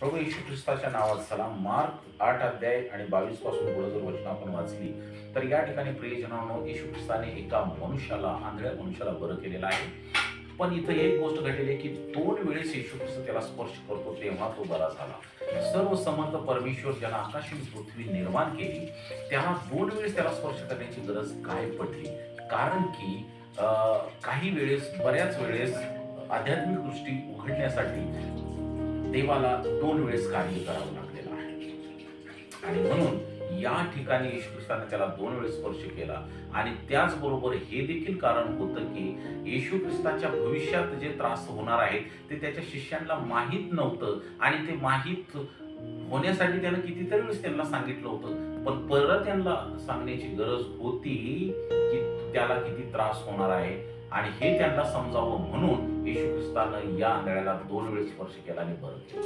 प्रभू येशू ख्रिस्ताच्या नावात सलाम. मार्क 8 अध्याय आणि 22 पासून पुढे जर वचन आपण वाचली तर या ठिकाणी प्रियजनांनो येशू ख्रिस्ताने एका मनुष्याला, आंधळ्या मनुष्याला बरं केलेलं आहे. पण इथं एक गोष्ट घडलेली आहे की 2 वेळेस येशू ख्रिस्त त्याला स्पर्श करतो तेव्हा तो बरा झाला. सर्व समर्थ परमेश्वर ज्याला आकाश आणि पृथ्वी निर्माण केली त्याला 2 वेळेस त्याला स्पर्श करण्याची गरज काय पडली? कारण की काही वेळेस, बऱ्याच वेळेस आध्यात्मिक दृष्टी उघडण्यासाठी देवाला 2 वेळेस कार्य करावं लागलेलं आहे. आणि म्हणून या ठिकाणी येशू ख्रिस्ताने त्याला 2 वेळेस स्पर्श केला. आणि त्याचबरोबर हे देखील कारण होतं की येशू ख्रिस्ताच्या भविष्यात जे त्रास होणार आहेत ते त्याच्या शिष्यांना माहीत नव्हतं. आणि ते माहीत होण्यासाठी त्यानं कितीतरी वेळेस त्यांना सांगितलं होतं, पण परत त्यांना सांगण्याची गरज होती की त्याला किती त्रास होणार आहे आणि हे त्यांना समजावं म्हणून येशू ख्रिस्तानं या आंधळ्याला 2 वेळेस स्पर्श केला आणि बरं केलं.